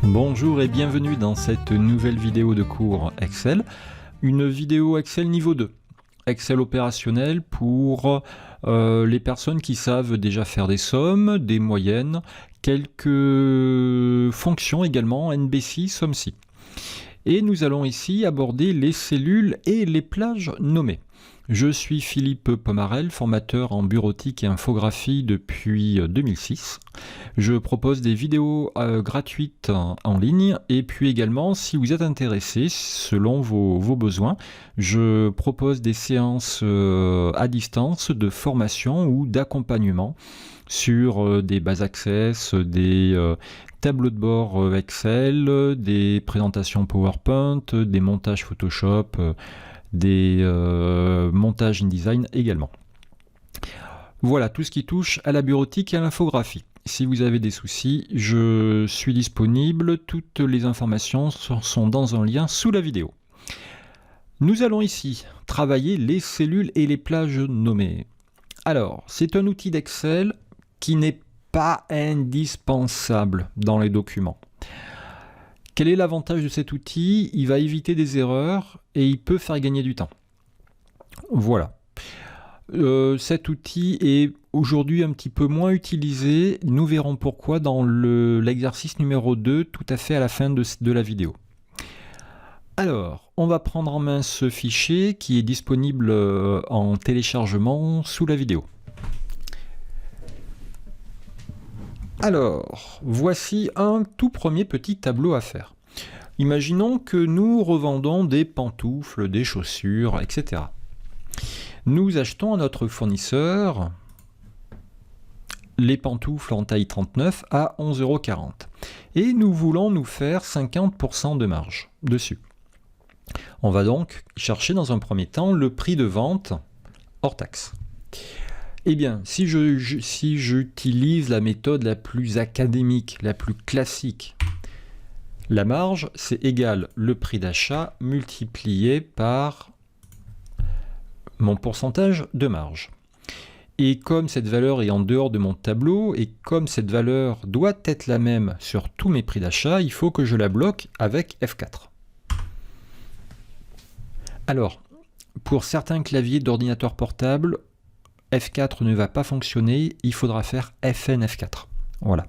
Bonjour et bienvenue dans cette nouvelle vidéo de cours Excel. Une vidéo Excel niveau 2. Excel opérationnel pour les personnes qui savent déjà faire des sommes, des moyennes, quelques fonctions également, NBC, SOMMC. Et nous allons ici aborder les cellules et les plages nommées. Je suis Philippe Pomarel, formateur en bureautique et infographie depuis 2006. Je propose des vidéos gratuites en ligne et puis également, si vous êtes intéressé, selon vos besoins, je propose des séances à distance de formation ou d'accompagnement sur des bases Access, des tableaux de bord Excel, des présentations PowerPoint, des montages Photoshop, des montages InDesign également. Voilà tout ce qui touche à la bureautique et à l'infographie. Si vous avez des soucis, je suis disponible. Toutes les informations sont dans un lien sous la vidéo. Nous allons ici travailler les cellules et les plages nommées. Alors, c'est un outil d'Excel qui n'est pas indispensable dans les documents. Quel est l'avantage de cet outil? Il va éviter des erreurs et il peut faire gagner du temps. Voilà. Cet outil est aujourd'hui un petit peu moins utilisé. Nous verrons pourquoi dans l'exercice numéro 2, tout à fait à la fin de la vidéo. Alors, on va prendre en main ce fichier qui est disponible en téléchargement sous la vidéo. Alors, voici un tout premier petit tableau à faire. Imaginons que nous revendons des pantoufles, des chaussures, etc. Nous achetons à notre fournisseur les pantoufles en taille 39 à 11,40 € et nous voulons nous faire 50% de marge dessus. On va donc chercher dans un premier temps le prix de vente hors taxe. Eh bien, si j'utilise la méthode la plus académique, la plus classique, la marge, c'est égal le prix d'achat multiplié par mon pourcentage de marge. Et comme cette valeur est en dehors de mon tableau, et comme cette valeur doit être la même sur tous mes prix d'achat, il faut que je la bloque avec F4. Alors, pour certains claviers d'ordinateur portable, F4 ne va pas fonctionner, il faudra faire FN F4. Voilà.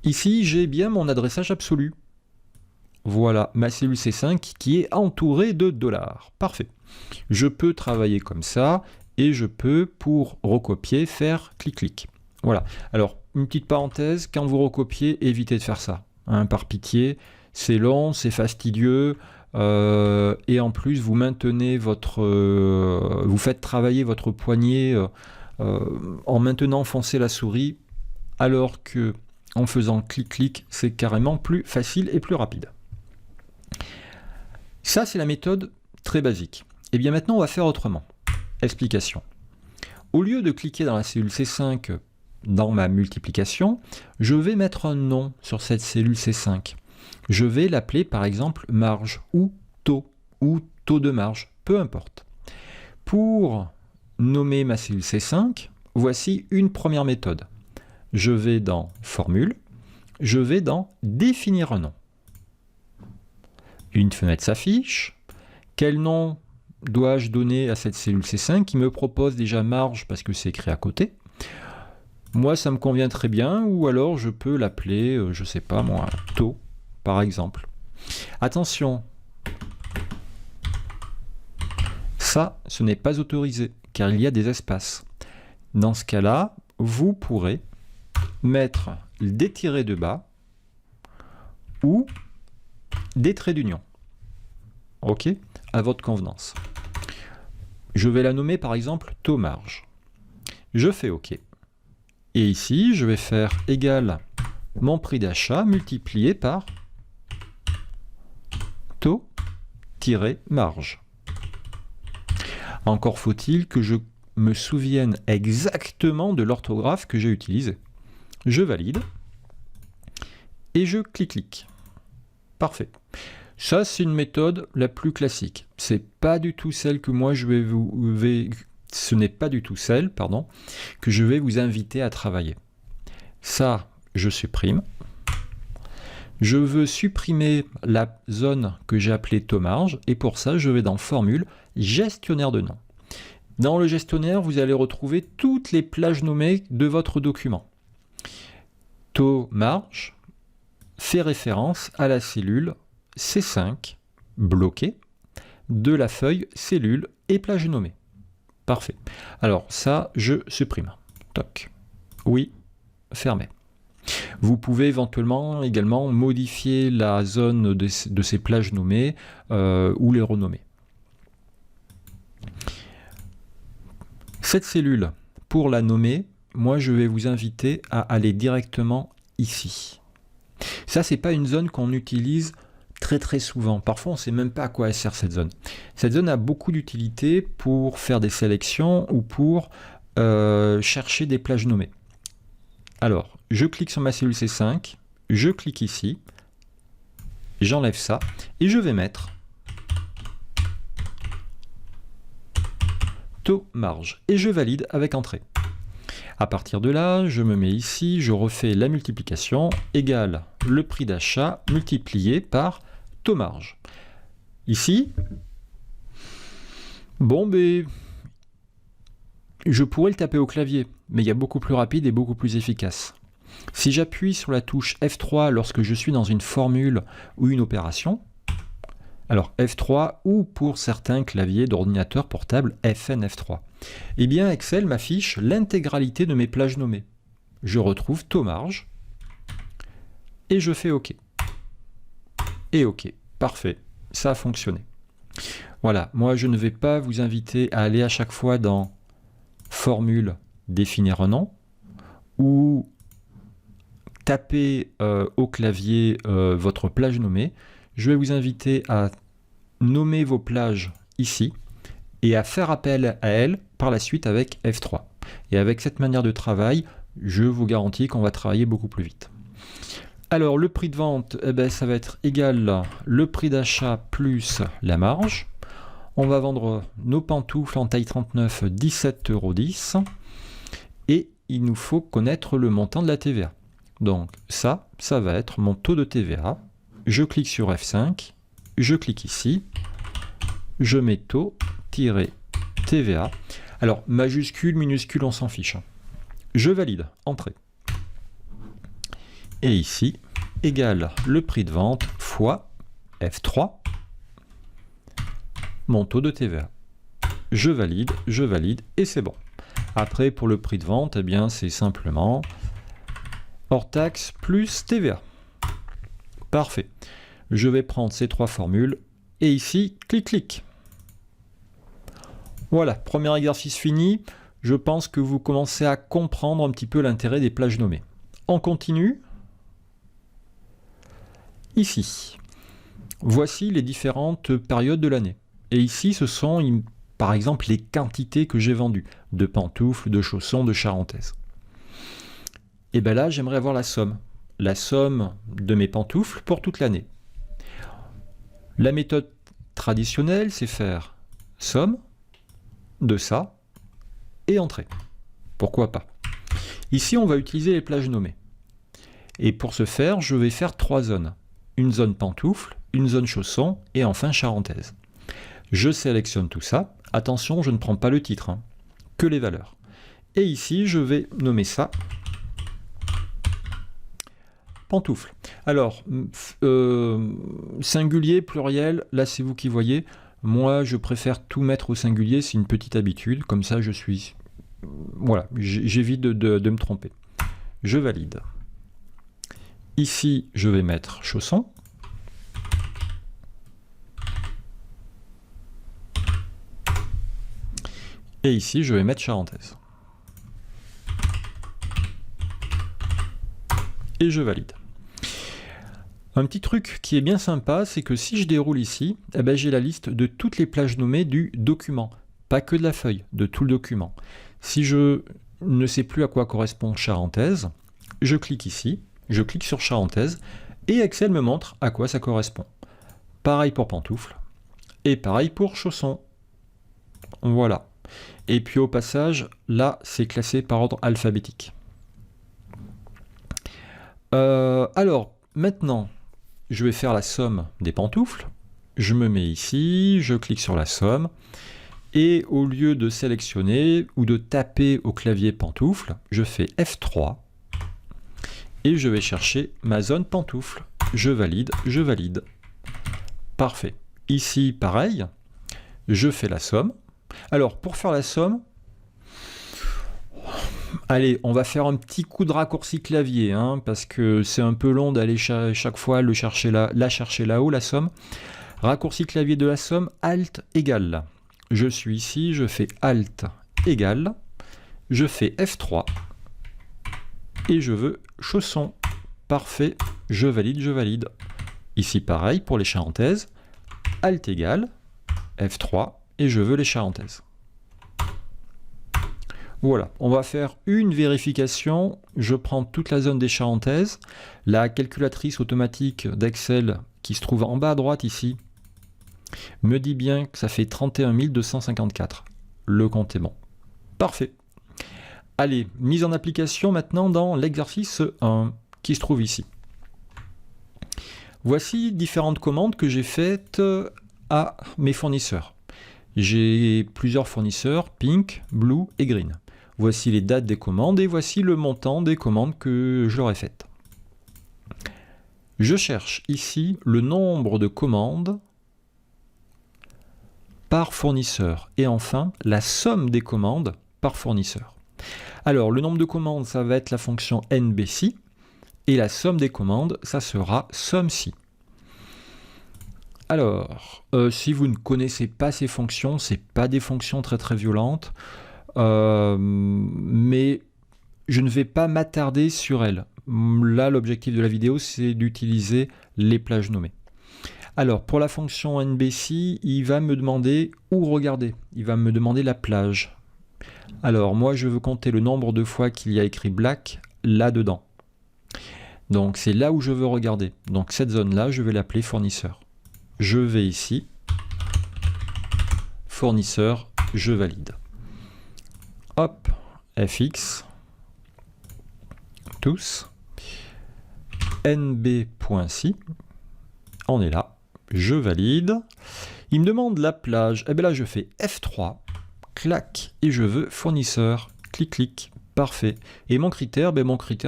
Ici, j'ai bien mon adressage absolu. Voilà, ma cellule C5 qui est entourée de $. Parfait. Je peux travailler comme ça et je peux, pour recopier, faire clic-clic. Voilà. Alors, une petite parenthèse, quand vous recopiez, évitez de faire ça. Hein, par pitié, c'est long, c'est fastidieux. Et en plus, vous maintenez vous faites travailler votre poignet en maintenant enfoncer la souris, alors que en faisant clic-clic, c'est carrément plus facile et plus rapide. Ça, c'est la méthode très basique. Et bien maintenant, on va faire autrement. Explication. Au lieu de cliquer dans la cellule C5 dans ma multiplication, je vais mettre un nom sur cette cellule C5. Je vais l'appeler par exemple marge ou taux de marge, peu importe. Pour nommer ma cellule C5, voici une première méthode. Je vais dans formule, je vais dans définir un nom. Une fenêtre s'affiche. Quel nom dois-je donner à cette cellule C5 qui me propose déjà marge parce que c'est écrit à côté? Moi, ça me convient très bien, ou alors je peux l'appeler, je sais pas moi, taux. Par exemple. Attention, ça, ce n'est pas autorisé, car il y a des espaces. Dans ce cas-là, vous pourrez mettre des tirets de bas ou des traits d'union. Ok? À votre convenance. Je vais la nommer par exemple taux marge. Je fais OK. Et ici, je vais faire égal mon prix d'achat multiplié par taux-marge. Encore faut-il que je me souvienne exactement de l'orthographe que j'ai utilisée. Je valide et je clique-clique. Parfait. Ça, c'est une méthode la plus classique. C'est pas du tout celle que moi je ce n'est pas du tout celle, pardon, que je vais vous inviter à travailler. Ça, je supprime. Je veux supprimer la zone que j'ai appelée taux marge et pour ça, je vais dans Formule, gestionnaire de nom. Dans le gestionnaire, vous allez retrouver toutes les plages nommées de votre document. Taux marge fait référence à la cellule C5 bloquée de la feuille cellule et plage nommée. Parfait. Alors ça, je supprime. Toc. Oui, fermé. Vous pouvez éventuellement également modifier la zone de ces plages nommées ou les renommer. Cette cellule, pour la nommer, moi je vais vous inviter à aller directement ici. Ça, c'est pas une zone qu'on utilise très souvent. Parfois, on ne sait même pas à quoi elle sert cette zone. Cette zone a beaucoup d'utilité pour faire des sélections ou pour chercher des plages nommées. Alors, je clique sur ma cellule C5, je clique ici, j'enlève ça et je vais mettre taux marge et je valide avec entrée. À partir de là, je me mets ici, je refais la multiplication égale le prix d'achat multiplié par taux marge. Ici, bon, je pourrais le taper au clavier, mais il y a beaucoup plus rapide et beaucoup plus efficace. Si j'appuie sur la touche F3 lorsque je suis dans une formule ou une opération, alors F3 ou pour certains claviers d'ordinateur portable FN F3, eh bien Excel m'affiche l'intégralité de mes plages nommées. Je retrouve taux marge et je fais OK. Et OK, parfait, ça a fonctionné. Voilà, moi je ne vais pas vous inviter à aller à chaque fois dans Formule, définir un nom, ou taper au clavier votre plage nommée. Je vais vous inviter à nommer vos plages ici et à faire appel à elles par la suite avec F3. Et avec cette manière de travail, je vous garantis qu'on va travailler beaucoup plus vite. Alors le prix de vente, eh ben, ça va être égal le prix d'achat plus la marge. On va vendre nos pantoufles en taille 39, 17,10 € et il nous faut connaître le montant de la TVA. Donc ça va être mon taux de TVA. Je clique sur F5, je clique ici, je mets taux-TVA. Alors majuscule, minuscule, on s'en fiche. Je valide, entrée. Et ici, égale le prix de vente fois F3, mon taux de TVA. Je valide et c'est bon. Après, pour le prix de vente, eh bien, c'est simplement hors taxe plus TVA. Parfait. Je vais prendre ces trois formules et ici, clic. Voilà, premier exercice fini. Je pense que vous commencez à comprendre un petit peu l'intérêt des plages nommées. On continue. Ici, voici les différentes périodes de l'année. Et ici, ce sont par exemple les quantités que j'ai vendues de pantoufles, de chaussons, de charentaises. Et bien là, j'aimerais avoir la somme de mes pantoufles pour toute l'année. La méthode traditionnelle, c'est faire somme de ça et entrée. Pourquoi pas? Ici, on va utiliser les plages nommées. Et pour ce faire, je vais faire trois zones. Une zone pantoufle, une zone chausson et enfin charentaise. Je sélectionne tout ça. Attention, je ne prends pas le titre, que les valeurs. Et ici, je vais nommer ça pantoufle. Alors, singulier, pluriel, là c'est vous qui voyez. Moi, je préfère tout mettre au singulier, c'est une petite habitude. Comme ça, voilà, j'évite de me tromper. Je valide. Ici, je vais mettre chausson. Et ici, je vais mettre charentaise. Et je valide. Un petit truc qui est bien sympa, c'est que si je déroule ici, eh ben, j'ai la liste de toutes les plages nommées du document. Pas que de la feuille, de tout le document. Si je ne sais plus à quoi correspond charentaise, je clique ici, je clique sur charentaise, Et Excel me montre à quoi ça correspond. Pareil pour pantoufles, et pareil pour chaussons. Voilà. Et puis au passage, là, c'est classé par ordre alphabétique. Alors, maintenant, je vais faire la somme des pantoufles. Je me mets ici, je clique sur la somme, et au lieu de sélectionner ou de taper au clavier pantoufles, je fais F3, et je vais chercher ma zone pantoufle. Je valide, je valide. Parfait. Ici, pareil, je fais la somme. Alors, pour faire la somme, allez, on va faire un petit coup de raccourci clavier, hein, parce que c'est un peu long d'aller chaque fois la chercher là-haut, la somme. Raccourci clavier de la somme, Alt égale. Je suis ici, je fais Alt égale, je fais F3, et je veux chausson. Parfait, je valide, je valide. Ici, pareil, pour les charentaises, Alt égale, F3, et je veux les charentaises. Voilà, on va faire une vérification. Je prends toute la zone des charentaises. La calculatrice automatique d'Excel, qui se trouve en bas à droite ici, me dit bien que ça fait 31 254. Le compte est bon. Parfait. Allez, mise en application maintenant dans l'exercice 1, qui se trouve ici. Voici différentes commandes que j'ai faites à mes fournisseurs. J'ai plusieurs fournisseurs, Pink, Blue et Green. Voici les dates des commandes et voici le montant des commandes que je leur ai faites. Je cherche ici le nombre de commandes par fournisseur et enfin la somme des commandes par fournisseur. Alors le nombre de commandes, ça va être la fonction NBC et la somme des commandes, ça sera SUMC. Alors, si vous ne connaissez pas ces fonctions, c'est pas des fonctions très violentes, mais je ne vais pas m'attarder sur elles. Là, l'objectif de la vidéo, c'est d'utiliser les plages nommées. Alors, pour la fonction NBC, il va me demander où regarder. Il va me demander la plage. Alors, moi, je veux compter le nombre de fois qu'il y a écrit black là-dedans. Donc, c'est là où je veux regarder. Donc, cette zone-là, je vais l'appeler fournisseur. Je vais ici, fournisseur, je valide. Hop, FX, tous, nb.si, on est là, je valide. Il me demande la plage, et bien là je fais F3, clac, et je veux fournisseur, clic, clic, parfait. Et mon critère,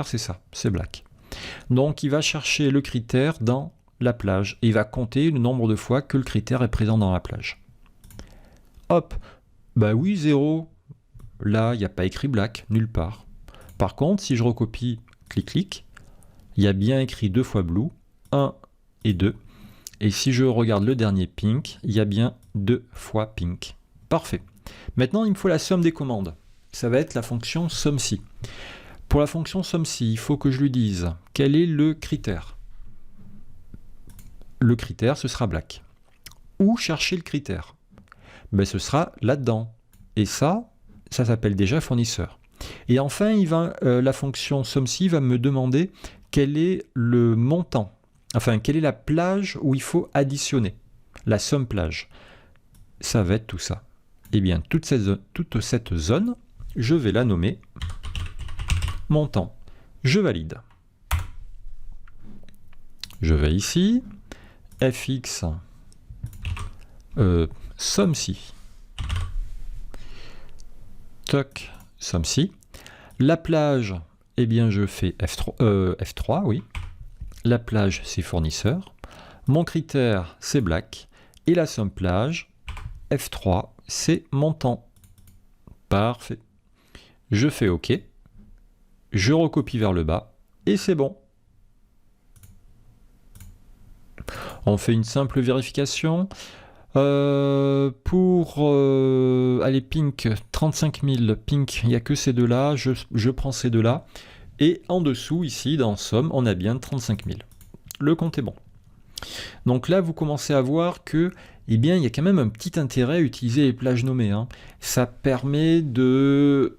c'est ça, c'est black. Donc il va chercher le critère dans la plage et il va compter le nombre de fois que le critère est présent dans la plage. Hop, bah oui, 0. Là, il n'y a pas écrit black, nulle part. Par contre, si je recopie, clic, clic, il y a bien écrit 2 fois blue, 1 et 2. Et si je regarde le dernier pink, il y a bien 2 fois pink. Parfait. Maintenant, il me faut la somme des commandes. Ça va être la fonction SUMC. Pour la fonction SUMC, il faut que je lui dise quel est le critère. Le critère, ce sera black. Où chercher le critère? Ben, ce sera là-dedans. Et ça s'appelle déjà fournisseur. Et enfin, la fonction SUMC va me demander quel est le montant, enfin, quelle est la plage où il faut additionner, la somme plage. Ça va être tout ça. Eh bien, toute cette zone, je vais la nommer montant. Je valide. Je vais ici, FX, SUMC. Toc, SUMC. La plage, eh bien je fais F3, oui. La plage, c'est fournisseur. Mon critère, c'est black. Et la somme plage, F3, c'est montant. Parfait. Je fais OK. Je recopie vers le bas. Et c'est bon. On fait une simple vérification. Allez, pink, 35 000, pink, il n'y a que ces deux-là, je prends ces deux-là. Et en dessous, ici, dans somme, on a bien 35 000. Le compte est bon. Donc là, vous commencez à voir que, eh bien, il y a quand même un petit intérêt à utiliser les plages nommées, hein. Ça permet d'éviter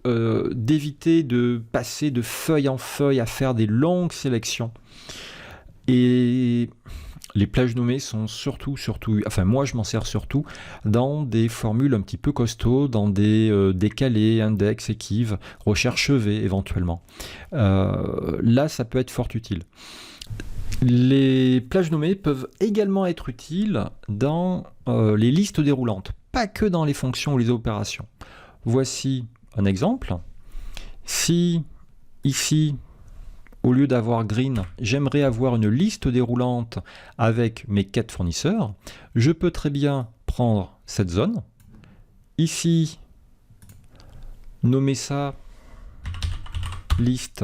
de passer de feuille en feuille à faire des longues sélections. Et les plages nommées sont surtout, enfin moi je m'en sers surtout dans des formules un petit peu costauds, dans des décalés, index, équive, recherche V éventuellement. Là ça peut être fort utile. Les plages nommées peuvent également être utiles dans les listes déroulantes, pas que dans les fonctions ou les opérations. Voici un exemple. Si ici, au lieu d'avoir green, j'aimerais avoir une liste déroulante avec mes 4 fournisseurs, je peux très bien prendre cette zone, ici, nommer ça liste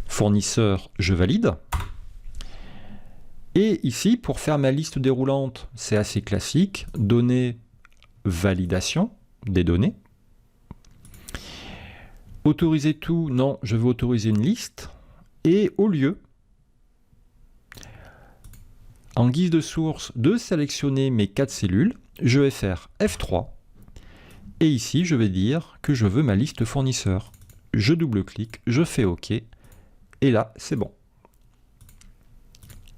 fournisseur, je valide. Et ici, pour faire ma liste déroulante, c'est assez classique, donner validation des données. Autoriser tout, non, je veux autoriser une liste. Et au lieu, en guise de source, de sélectionner mes 4 cellules, je vais faire F3. Et ici, je vais dire que je veux ma liste fournisseur. Je double-clique, je fais OK. Et là, c'est bon.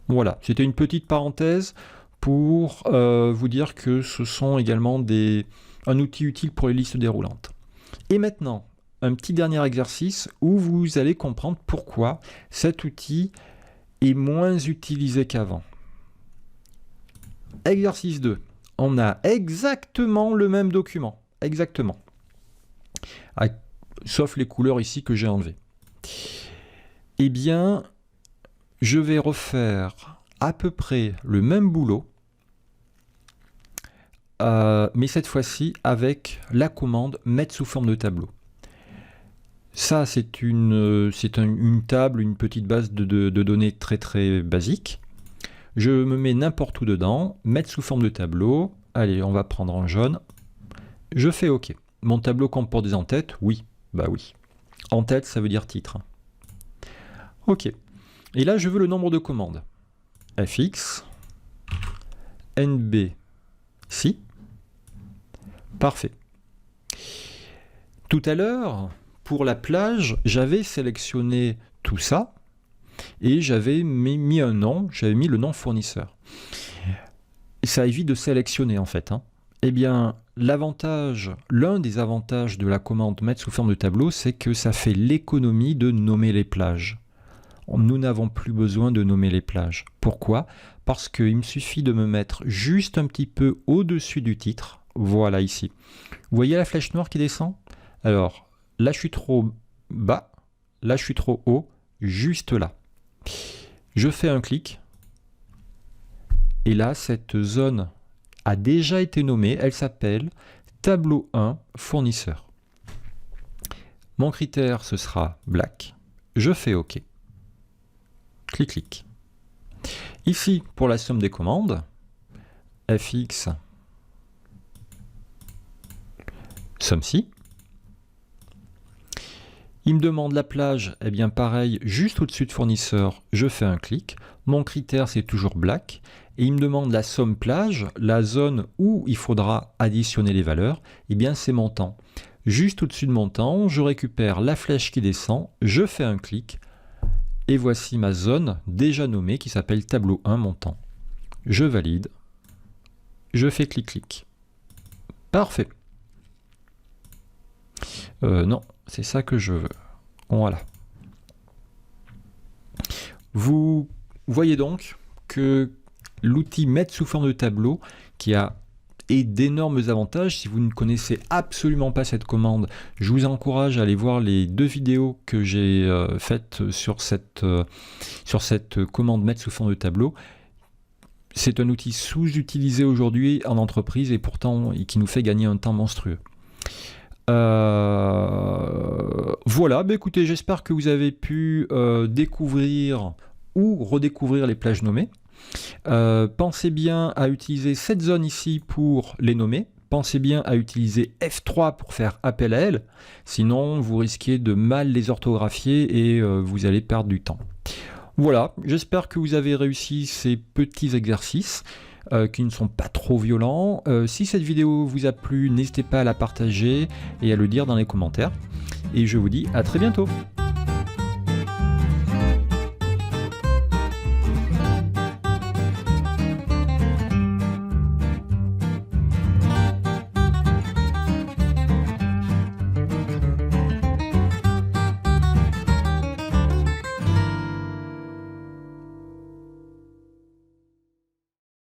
Voilà, c'était une petite parenthèse pour vous dire que ce sont également un outil utile pour les listes déroulantes. Et maintenant, un petit dernier exercice où vous allez comprendre pourquoi cet outil est moins utilisé qu'avant. Exercice 2. On a exactement le même document. Exactement. Sauf les couleurs ici que j'ai enlevées. Eh bien, je vais refaire à peu près le même boulot, mais cette fois-ci avec la commande mettre sous forme de tableau. Ça, c'est une table, une petite base de données très très basique. Je me mets n'importe où dedans, mettre sous forme de tableau. Allez, on va prendre en jaune. Je fais OK. Mon tableau comporte des en-têtes? Oui. Bah oui. En-tête, ça veut dire titre. OK. Et là, je veux le nombre de commandes. fx, nb, si. Parfait. Tout à l'heure, pour la plage, j'avais sélectionné tout ça et j'avais mis un nom, j'avais mis le nom fournisseur. Et ça évite de sélectionner en fait. Eh bien, l'un des avantages de la commande mettre sous forme de tableau, c'est que ça fait l'économie de nommer les plages. Nous n'avons plus besoin de nommer les plages. Pourquoi? Parce qu'il me suffit de me mettre juste un petit peu au-dessus du titre. Voilà ici. Vous voyez la flèche noire qui descend? Alors, là je suis trop bas, là je suis trop haut, juste là. Je fais un clic. Et là, cette zone a déjà été nommée. Elle s'appelle tableau 1 fournisseur. Mon critère, ce sera black. Je fais OK. Clic, clic. Ici, pour la somme des commandes, fx somme-ci. Il me demande la plage, eh bien pareil, juste au-dessus de fournisseur, je fais un clic. Mon critère, c'est toujours black. Et il me demande la somme plage, la zone où il faudra additionner les valeurs, eh bien c'est montant. Juste au-dessus de montant, je récupère la flèche qui descend, je fais un clic. Et voici ma zone déjà nommée qui s'appelle tableau 1 montant. Je valide. Je fais clic-clic. Parfait. Non, c'est ça que je veux. Voilà. Vous voyez donc que l'outil mettre sous forme de tableau qui a d'énormes avantages. Si vous ne connaissez absolument pas cette commande, je vous encourage à aller voir les 2 vidéos que j'ai faites sur cette commande mettre sous forme de tableau. C'est un outil sous-utilisé aujourd'hui en entreprise et pourtant qui nous fait gagner un temps monstrueux. Voilà, bah écoutez, j'espère que vous avez pu découvrir ou redécouvrir les plages nommées. Pensez bien à utiliser cette zone ici pour les nommer. Pensez bien à utiliser F3 pour faire appel à elles. Sinon, vous risquez de mal les orthographier et vous allez perdre du temps. Voilà, j'espère que vous avez réussi ces petits exercices qui ne sont pas trop violents. Si cette vidéo vous a plu, n'hésitez pas à la partager et à le dire dans les commentaires. Et je vous dis à très bientôt.